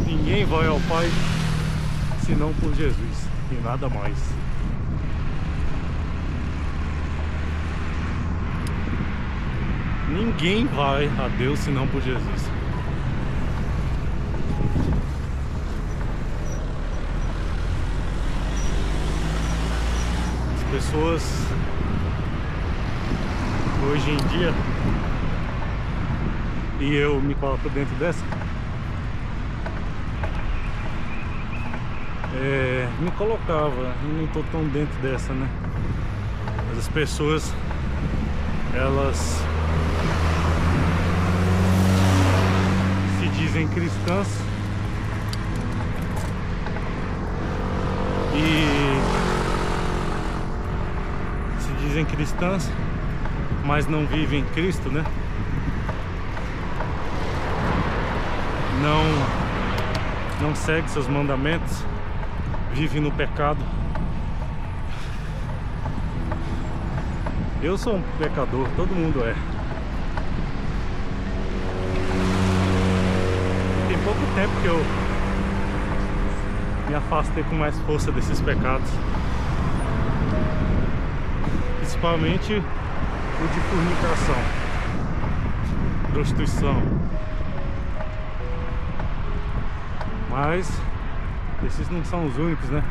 Ninguém vai ao Pai senão por Jesus e nada mais. Ninguém vai a Deus senão por Jesus. As pessoas hoje em dia, e eu me coloco dentro dessa, me colocava, e não tô tão dentro dessa, né? Mas as pessoas, elas se dizem cristãs mas não vivem Cristo, né? Não segue seus mandamentos, vive no pecado. Eu sou um pecador, todo mundo é. Tem pouco tempo que eu me afastei com mais força desses pecados, principalmente o de fornicação, prostituição. Mas esses não são os únicos, né?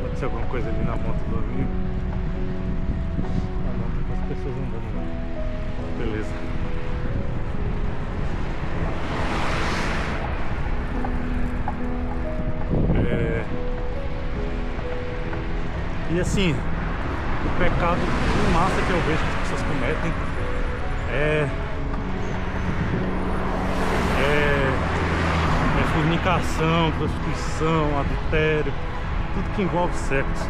Pode ser alguma coisa ali na moto do amigo. Ah não, tem as pessoas andando lá. Beleza. E assim, o pecado em massa que eu vejo que as pessoas cometem é fornicação, prostituição, adultério, tudo que envolve sexo.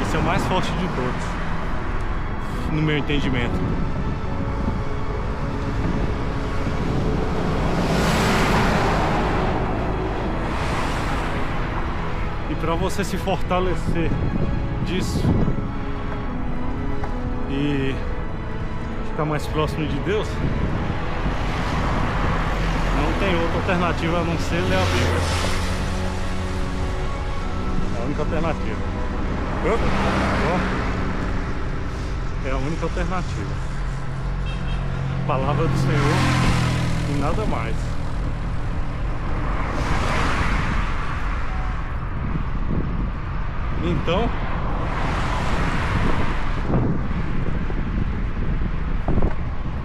Esse é o mais forte de todos, no meu entendimento. Para você se fortalecer disso e ficar mais próximo de Deus, não tem outra alternativa a não ser ler a Bíblia. É a única alternativa. É a única alternativa. Palavra do Senhor e nada mais. Então,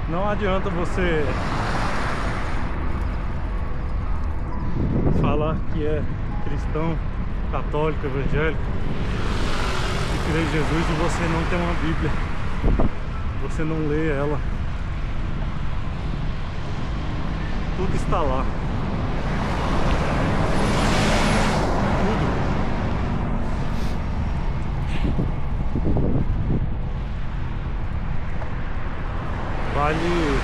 não adianta você falar que é cristão, católico, evangélico, que crê em Jesus e você não tem uma Bíblia, você não lê ela. Tudo está lá. Vale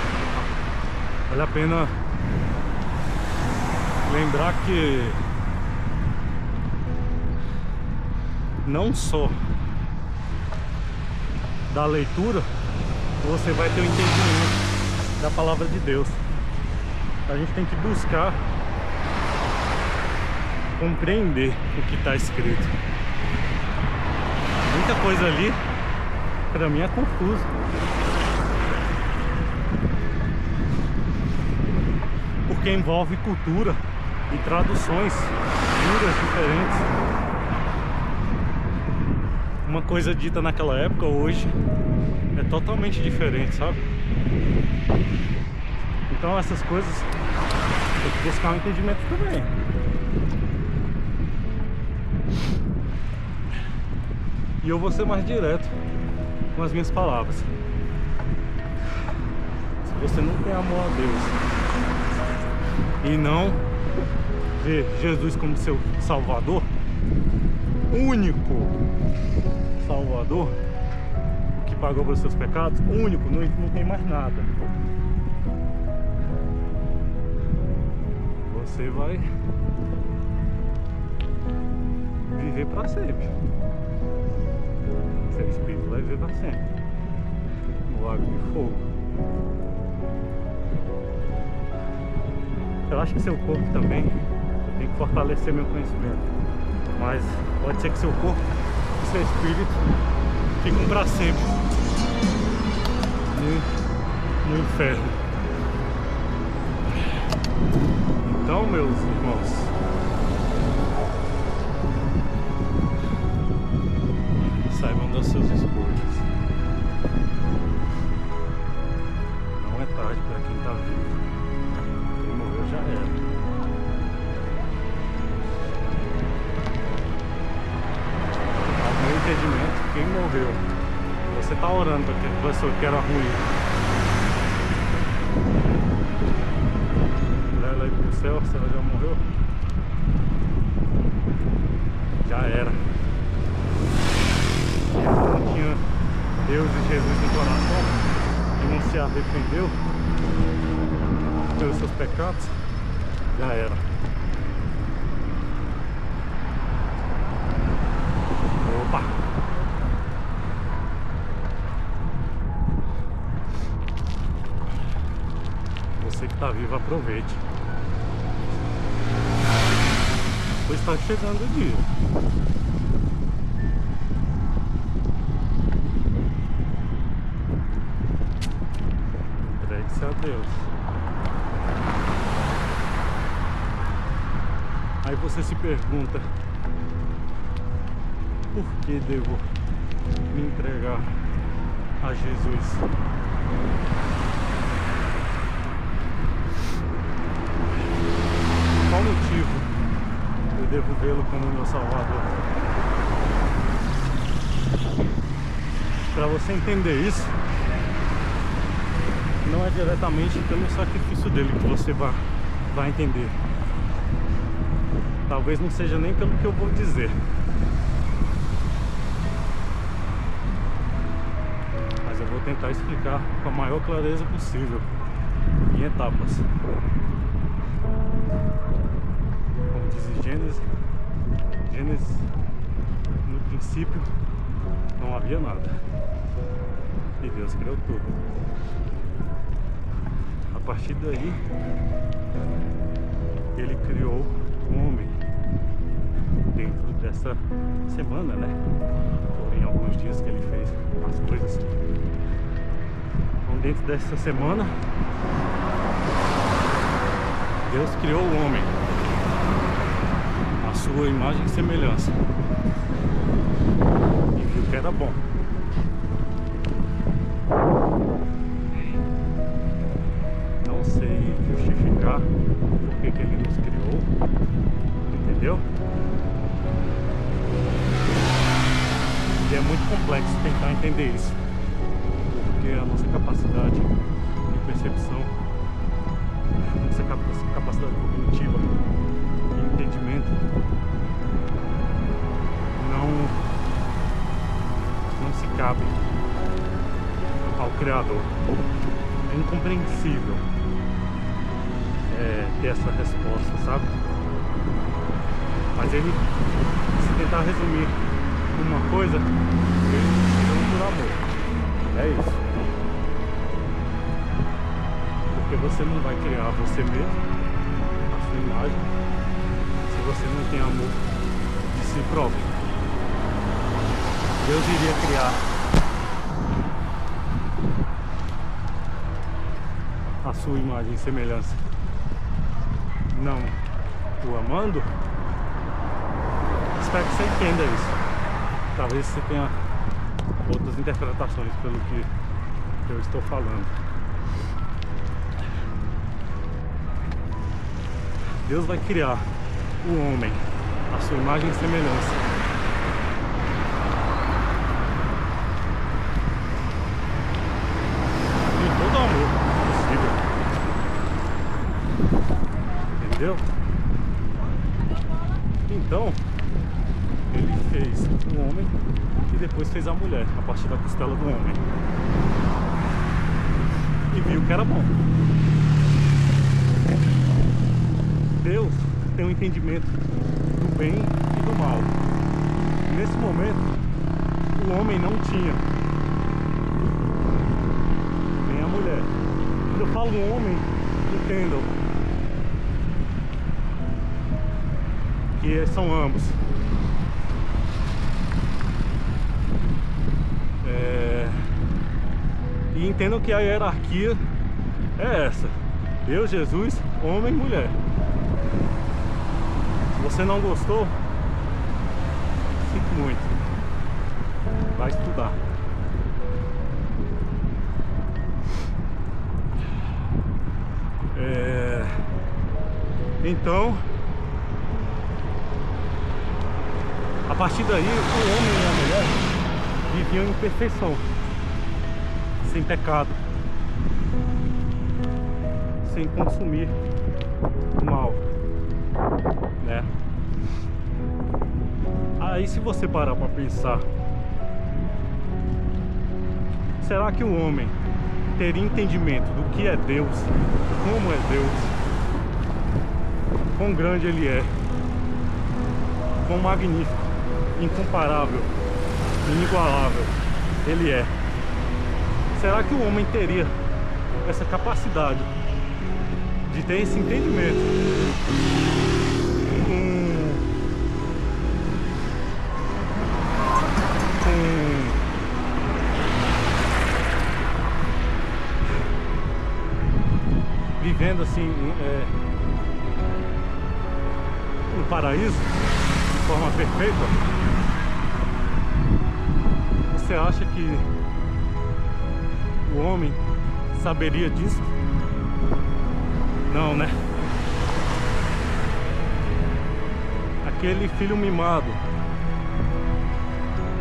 a pena lembrar que não só da leitura você vai ter o entendimento da palavra de Deus. A gente tem que buscar compreender o que está escrito. Muita coisa ali para mim é confuso. Porque envolve cultura e traduções, línguas diferentes. Uma coisa dita naquela época, hoje, é totalmente diferente, sabe? Então essas coisas tem que buscar um entendimento também. E eu vou ser mais direto com as minhas palavras. Se você não tem amor a Deus e não vê Jesus como seu Salvador, único Salvador, o que pagou pelos seus pecados, único, não tem mais nada. Você vai viver para sempre. Seu espírito vai viver para sempre no lago de fogo. Eu acho que seu corpo também, eu tenho que fortalecer meu conhecimento, mas pode ser que seu corpo e seu espírito fiquem para sempre no inferno. Então, meus irmãos, saibam das suas escolhas. Não é tarde para quem está vivo. Quem morreu já era. Ao meu entendimento, quem morreu, você está orando para que a pessoa queira ruim. Leva aí pro céu, se ela já morreu, já era. Se ela não tinha Deus e Jesus no coração e não se arrependeu pelos seus pecados, já era. Opa! Você que está vivo, aproveite, pois está chegando o dia. Entregue-se a Deus. Aí você se pergunta: por que devo me entregar a Jesus? Qual motivo eu devo vê-lo como meu Salvador? Para você entender isso, não é diretamente pelo sacrifício dele que você vai entender. Talvez não seja nem pelo que eu vou dizer, mas eu vou tentar explicar com a maior clareza possível, em etapas. Como diz Gênesis, no princípio não havia nada e Deus criou tudo. A partir daí, Ele criou o homem dentro dessa semana, né? Em alguns dias que Ele fez as coisas. Então, dentro dessa semana, Deus criou o homem à sua imagem e semelhança e viu que era bom. Não sei justificar porque que ele nos criou, entendeu? E é muito complexo tentar entender isso, porque a nossa capacidade de percepção, nossa capacidade cognitiva e entendimento não se cabe ao Criador. É incompreensível ter essa resposta, sabe? Mas ele, se tentar resumir uma coisa, ele nos criou por amor. É isso. Porque você não vai criar você mesmo, a sua imagem, se você não tem amor de si próprio. Deus iria criar a sua imagem e semelhança, não o amando. Espero que você entenda isso. Talvez você tenha outras interpretações pelo que eu estou falando. Deus vai criar o homem à sua imagem e semelhança. E todo amor possível. Entendeu? Então, ele fez um homem que e depois fez a mulher a partir da costela do homem. E viu que era bom. Deus tem um entendimento do bem e do mal. Nesse momento, o homem não tinha, nem a mulher. Quando eu falo homem, entendam que são ambos. E entendam que a hierarquia é essa: Deus, Jesus, homem e mulher. Se você não gostou, sinto muito, vai estudar. Então, a partir daí, o homem e a mulher viviam em perfeição, sem pecado, sem consumir o mal, né? Aí, se você parar para pensar, será que o homem teria entendimento do que é Deus, como é Deus, quão grande Ele é, quão magnífico, incomparável, inigualável Ele é? Será que o homem teria essa capacidade de ter esse entendimento vivendo assim no paraíso de forma perfeita? Você acha que o homem saberia disso? Não, né? Aquele filho mimado,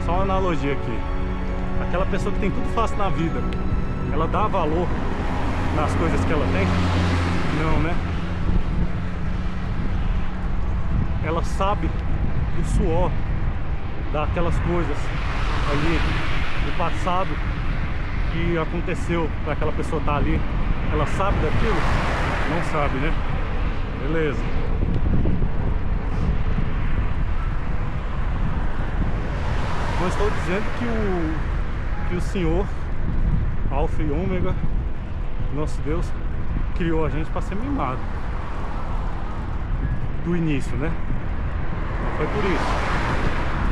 só uma analogia aqui, aquela pessoa que tem tudo fácil na vida, ela dá valor nas coisas que ela tem? Não, né? Ela sabe o suor daquelas coisas ali do passado que aconteceu para aquela pessoa estar ali. Ela sabe daquilo? Não sabe, né? Beleza. Não estou dizendo que o Senhor, Alfa e Ômega, nosso Deus, criou a gente para ser mimado do início, né? Não foi por isso.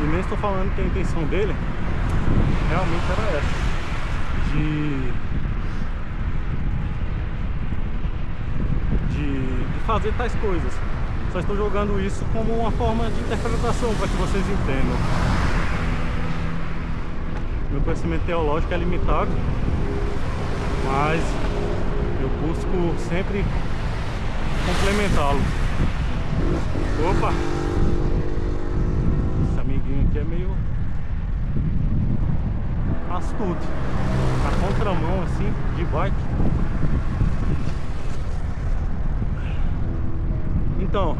E nem estou falando que a intenção dele realmente era essa, de fazer tais coisas. Só estou jogando isso como uma forma de interpretação para que vocês entendam. Meu conhecimento teológico é limitado, mas eu busco sempre complementá-lo. Opa! Esse amiguinho aqui é meio astuto. Na contramão assim, de bike. Então,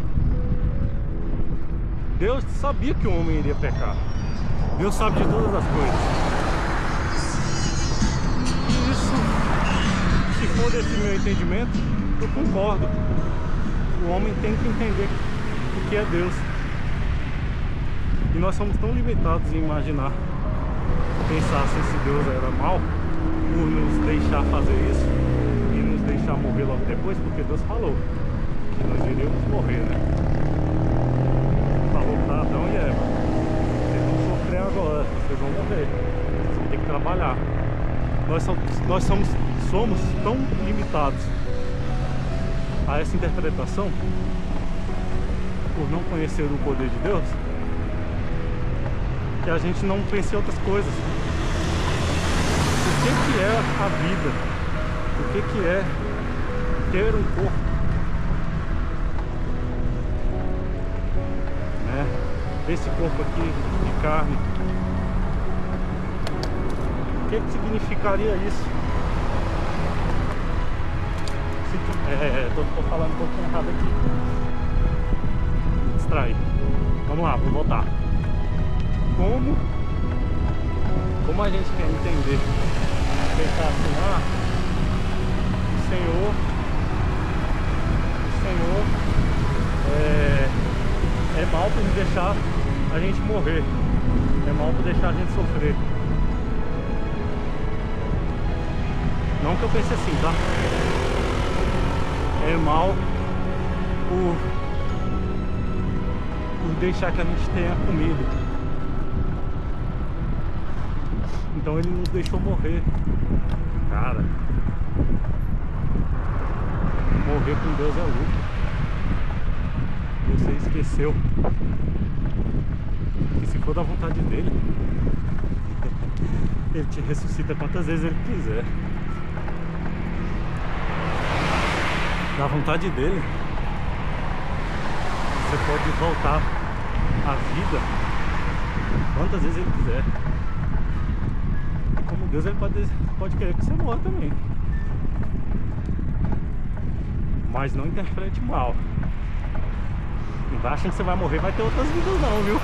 Deus sabia que o homem iria pecar. Deus sabe de todas as coisas. E isso, se for desse meu entendimento, eu concordo. O homem tem que entender o que é Deus. E nós somos tão limitados em imaginar, pensar se esse Deus era mau, por nos deixar fazer isso e nos deixar morrer logo depois, porque Deus falou que nós iríamos morrer, né? Falou para Adão e Eva: vocês vão sofrer agora, vocês vão morrer, vocês vão ter que trabalhar. Nós somos tão limitados a essa interpretação, por não conhecer o poder de Deus, que a gente não pensa em outras coisas. O que é a vida? O que é ter um corpo? Né? Esse corpo aqui de carne. O que significaria isso? Tô falando um pouquinho errado aqui. Me distraí. Vamos lá, vou voltar. Como como a gente quer entender, pensar assim, o Senhor é mal por deixar a gente morrer, é mal por deixar a gente sofrer. Não que eu pense assim, tá? É mal por deixar que a gente tenha comida. Então ele nos deixou morrer. Cara, morrer com Deus é lucro. Você esqueceu que se for da vontade dele, ele te ressuscita quantas vezes ele quiser. Da vontade dele, você pode voltar à vida quantas vezes ele quiser. Como Deus, ele pode querer que você morra também. Mas não interprete mal. Não tá achando que você vai morrer, vai ter outras vidas não, viu?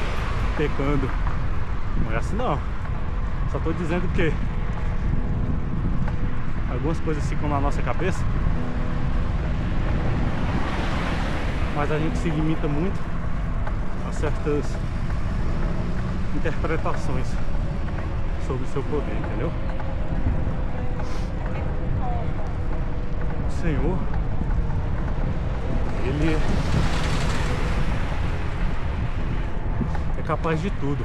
Pecando. Não é assim não. Só tô dizendo que algumas coisas ficam na nossa cabeça, mas a gente se limita muito a certas interpretações sobre o seu poder, entendeu? O Senhor, ele é capaz de tudo.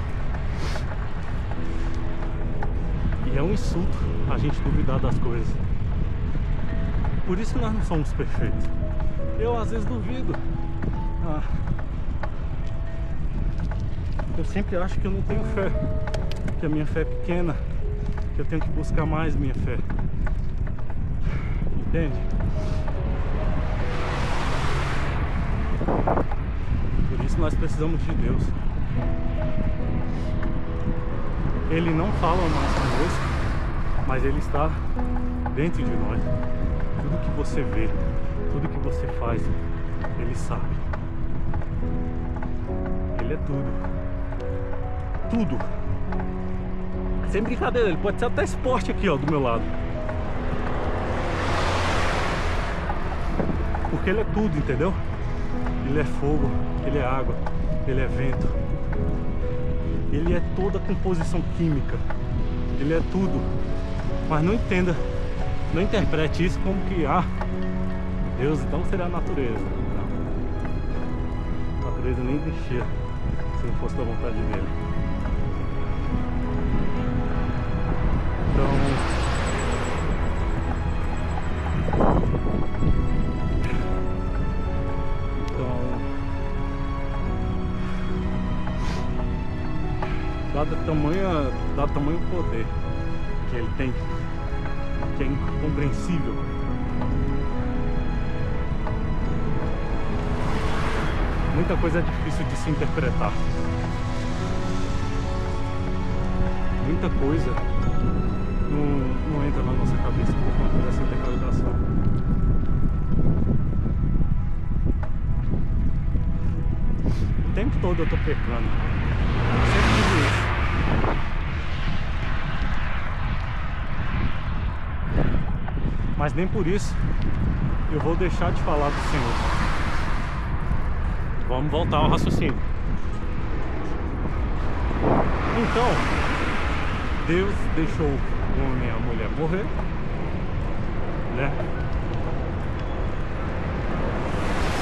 E é um insulto a gente duvidar das coisas. Por isso nós não somos perfeitos. Eu às vezes duvido. Eu sempre acho que eu não tenho fé, que a minha fé é pequena, que eu tenho que buscar mais minha fé. Entende? Por isso nós precisamos de Deus. Ele não fala mais conosco, mas Ele está dentro de nós. Tudo que você vê, tudo que você faz, Ele sabe. Ele é tudo. Tudo. Sem brincadeira, ele pode ser até esporte aqui, ó, do meu lado. Porque Ele é tudo, entendeu? Ele é fogo, Ele é água, Ele é vento. Ele é toda a composição química. Ele é tudo. Mas não entenda, não interprete isso como que, Deus então seria a natureza. Não. A natureza nem existia se não fosse da vontade dele. Dado tamanho poder que ele tem, que é incompreensível, muita coisa é difícil de se interpretar. Muita coisa não entra na nossa cabeça por conta dessa interpretação. O tempo todo eu tô pecando. Eu sempre digo isso. Mas nem por isso eu vou deixar de falar do Senhor. Vamos voltar ao raciocínio. Então, Deus deixou o homem e a mulher morrer, né?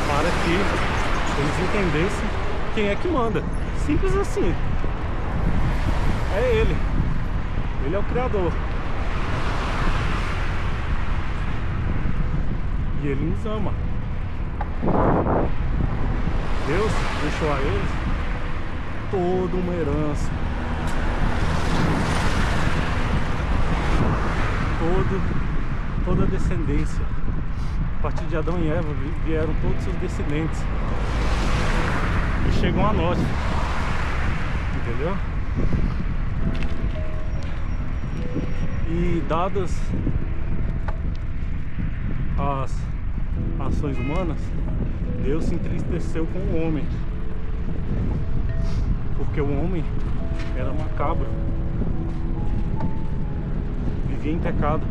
Para que eles entendessem quem é que manda. Simples assim. É Ele. Ele é o Criador. E Ele nos ama. Deus deixou a eles toda uma herança. Toda a descendência. A partir de Adão e Eva vieram todos os seus descendentes. E chegam a nós. Entendeu? E dadas as ações humanas, Deus se entristeceu com o homem, porque o homem era macabro, vivia em pecado.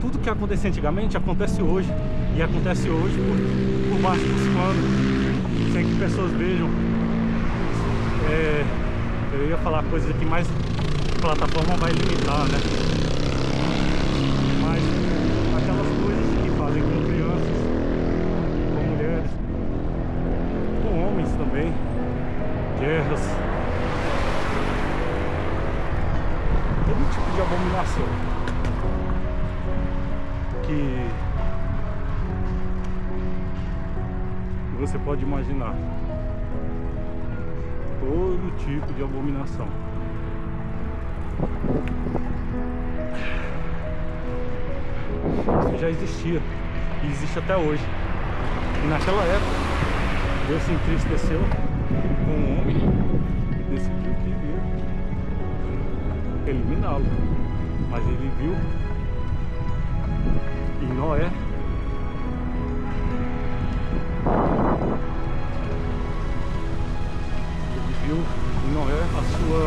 Tudo que acontecia antigamente acontece hoje. E acontece hoje por baixo dos panos, sem que pessoas vejam. Eu ia falar coisas que mais a plataforma vai limitar, né? Mas aquelas coisas que fazem com crianças, com mulheres, com homens também, guerras, todo tipo de abominação que você pode imaginar. Todo tipo de abominação. Isso já existia e existe até hoje. E naquela época Deus se entristeceu com o homem e decidiu que iria eliminá-lo. Mas ele viu em Noé a sua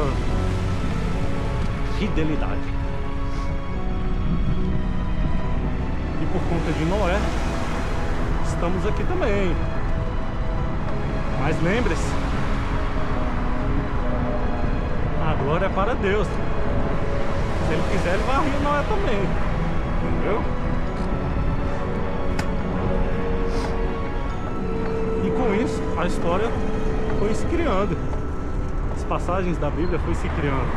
fidelidade. E por conta de Noé, estamos aqui também. Mas lembre-se, a glória é para Deus. Se Ele quiser, Ele vai rir Noé também. Entendeu? E com isso, a história foi se criando. As passagens da Bíblia foi se criando.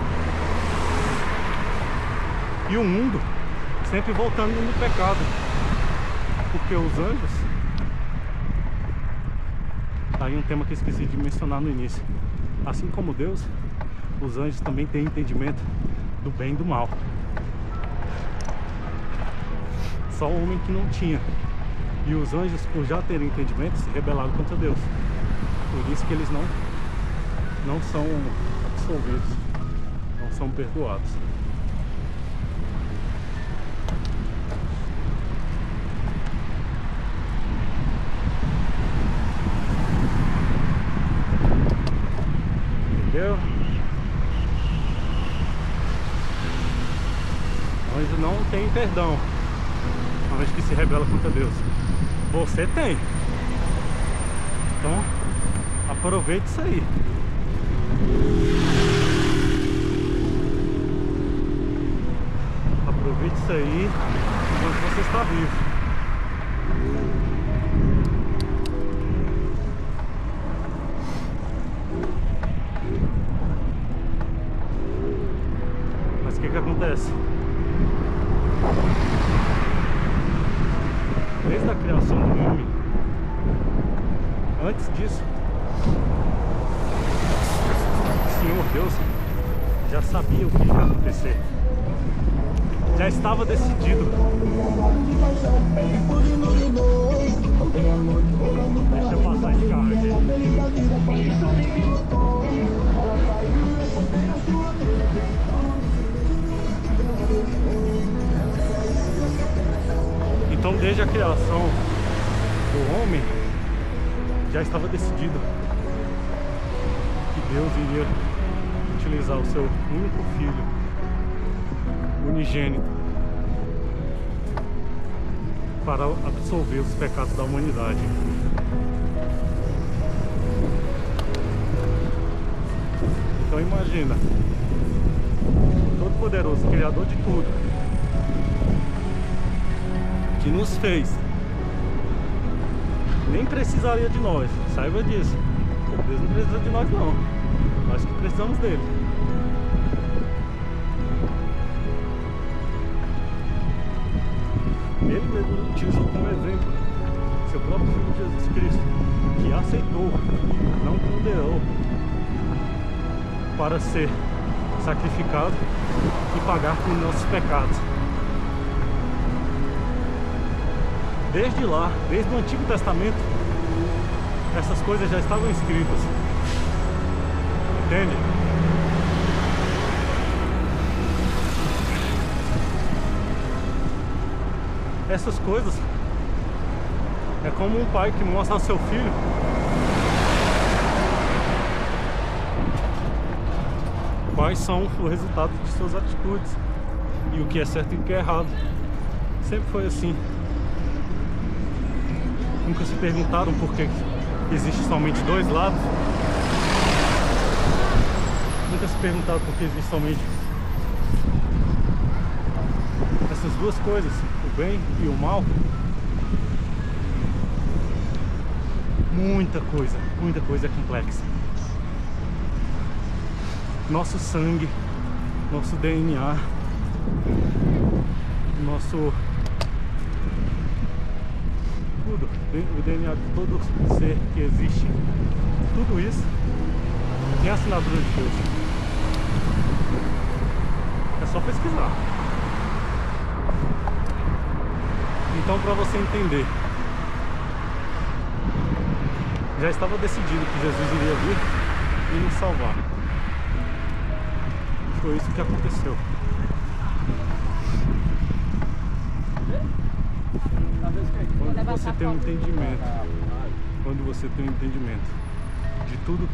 E o mundo sempre voltando no pecado. Porque os anjos... Aí um tema que eu esqueci de mencionar no início. Assim como Deus, os anjos também têm entendimento do bem e do mal. Só o homem que não tinha. E os anjos, por já terem entendimento, se rebelaram contra Deus. Por isso que eles não são absolvidos, não são perdoados. Entendeu? Anjo não tem perdão. Anjo que se rebela contra Deus. Você tem. Então, aproveite isso aí. Aproveite isso aí enquanto você está vivo. Mas o que acontece? Desde a criação do homem, antes disso, o Senhor Deus já sabia o que ia acontecer. Já estava decidido. Deixa eu passar de carro aqui. Então, desde a criação do homem, já estava decidido que Deus iria utilizar o seu único filho, unigênito, para absolver os pecados da humanidade. Então imagina, o Todo-Poderoso, Criador de tudo, que nos fez, nem precisaria de nós, saiba disso. Deus não precisa de nós não, nós que precisamos dele. Ele mesmo utilizou como exemplo seu próprio Filho Jesus Cristo, que aceitou, não ponderou, para ser sacrificado e pagar por nossos pecados. Desde lá, desde o Antigo Testamento, essas coisas já estavam escritas. Entende? Essas coisas é como um pai que mostra ao seu filho quais são o resultado de suas atitudes. e o que é certo e o que é errado. Sempre foi assim. Nunca se perguntaram por que existe somente dois lados. Nunca se perguntaram por que existe somente essas duas coisas, o bem e o mal. Muita coisa é complexa. Nosso sangue, nosso DNA, nosso tudo, o DNA de todo ser que existe, tudo isso tem a assinatura de Deus. É só pesquisar. Então, para você entender, já estava decidido que Jesus iria vir e nos salvar. E foi isso que aconteceu. Quando você tem um entendimento, de tudo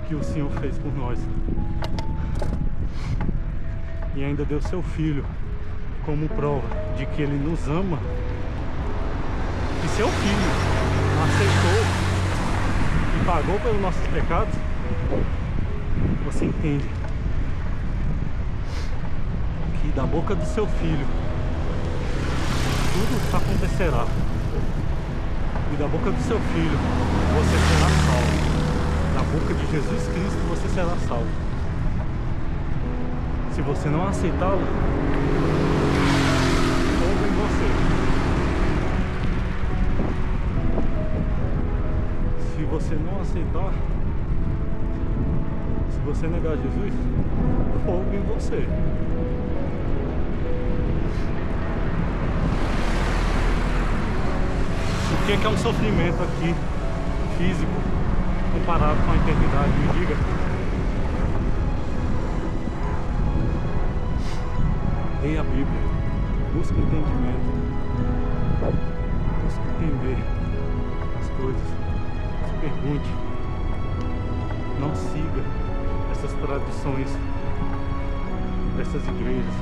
que o Senhor fez por nós, e ainda deu seu Filho como prova de que Ele nos ama, e seu Filho aceitou e pagou pelos nossos pecados, você entende que da boca do seu Filho tudo acontecerá, e da boca do seu Filho você será salvo. Da boca de Jesus Cristo você será salvo. Se você não aceitá-lo, fogo em você. Se você não aceitar, se você negar Jesus, fogo em você. O que é um sofrimento aqui físico comparado com a eternidade? Me diga. Leia a Bíblia, busque entendimento, busque entender as coisas, se pergunte, não siga essas tradições dessas igrejas.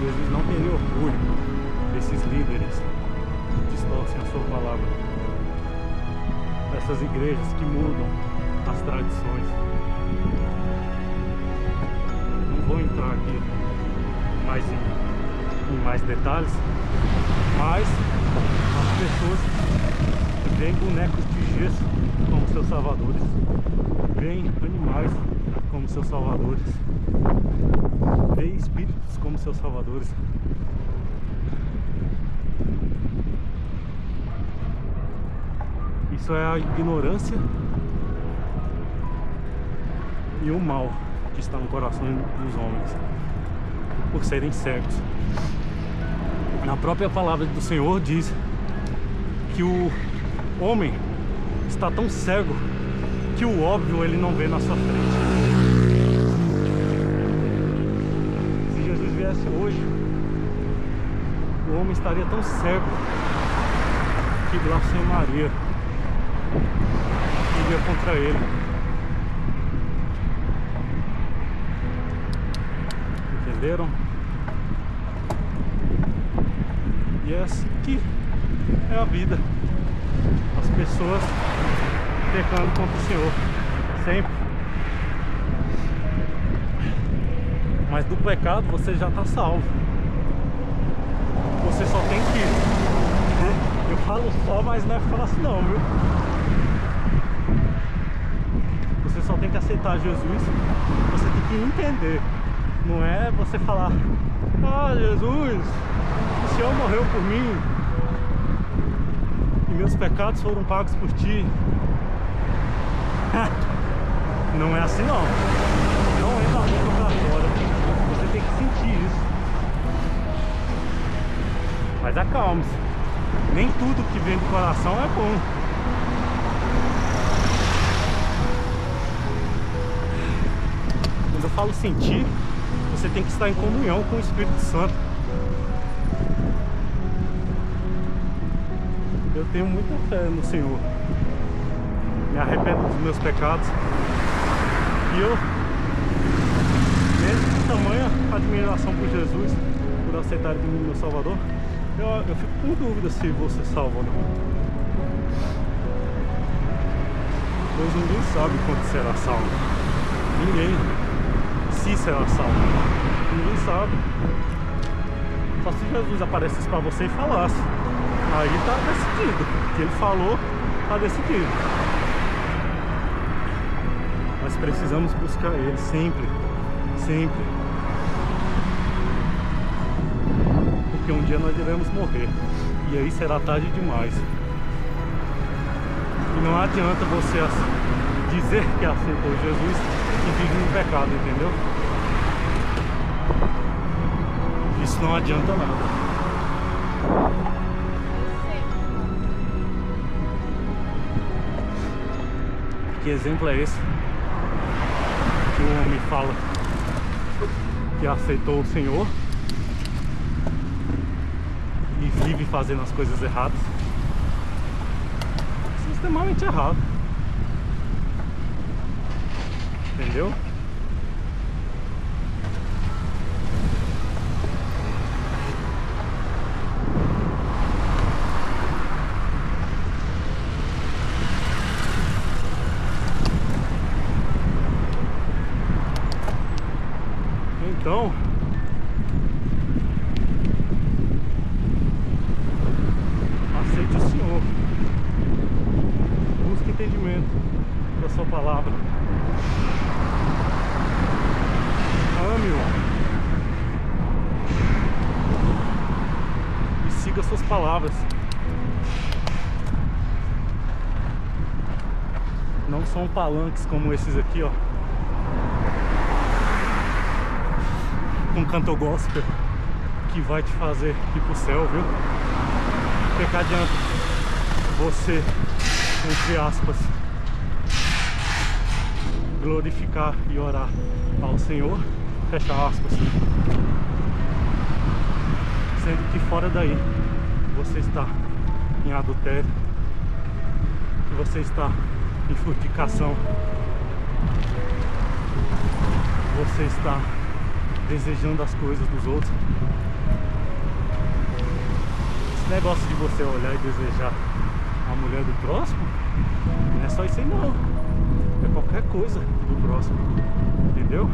Jesus não teria orgulho desses líderes que distorcem a sua palavra, dessas igrejas que mudam as tradições. Não vou entrar aqui em mais detalhes, mas as pessoas veem bonecos de gesso como seus salvadores, veem animais como seus salvadores, veem espíritos como seus salvadores. Isso é a ignorância e o mal que está no coração dos homens, por serem cegos. Na própria palavra do Senhor diz que o homem está tão cego que o óbvio ele não vê na sua frente. Se Jesus viesse hoje, o homem estaria tão cego que blasfemaria, iria contra ele. Entenderam? E é assim que é a vida. As pessoas pecando contra o Senhor, sempre. Mas do pecado você já está salvo. Você só tem que... Eu falo só, mas não é fácil não, viu? Você só tem que aceitar Jesus. Você tem que entender. Não é você falar: ah, Jesus, o Senhor morreu por mim e meus pecados foram pagos por ti. Não é assim não. Não é da boca pra fora. Você tem que sentir isso. Mas acalme-se. Nem tudo que vem do coração é bom. Quando eu falo sentir, você tem que estar em comunhão com o Espírito Santo. Eu tenho muita fé no Senhor. me arrependo dos meus pecados. E eu, mesmo com tamanha admiração por Jesus, por aceitar ele como meu Salvador, eu fico com dúvida se vou ser salvo ou não. Pois ninguém sabe quando será salvo. Ninguém. Se será salvo. Ninguém sabe. Só se Jesus aparecesse para você e falasse. Aí tá decidido. O que ele falou, tá decidido. Mas precisamos buscar ele sempre. Sempre. Porque um dia nós iremos morrer. E aí será tarde demais. E não adianta você dizer que aceitou Jesus e vive no pecado, entendeu? Isso não adianta nada. Que exemplo é esse? Que o homem fala que aceitou o Senhor e vive fazendo as coisas erradas. Extremamente errado. Entendeu? Então, aceite o Senhor. Busque entendimento da sua palavra. Ame-o. E siga suas palavras. Não são palanques como esses aqui, ó. Um cantor gospel que vai te fazer ir pro céu, viu? Porque que adianta você, entre aspas, glorificar e orar ao Senhor, fecha aspas, sendo que fora daí você está em adultério, que você está em fornicação, você está desejando as coisas dos outros. Esse negócio de você olhar e desejar a mulher do próximo, não é só isso aí não, é qualquer coisa do próximo, entendeu?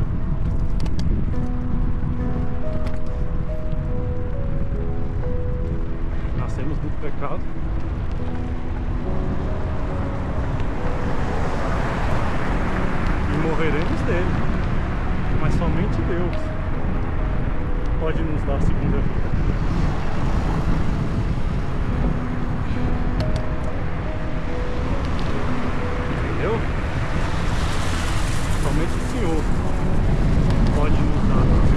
Nascemos do pecado e morreremos dele, mas somente Deus pode nos dar a segunda vida. Entendeu? Somente o Senhor pode nos dar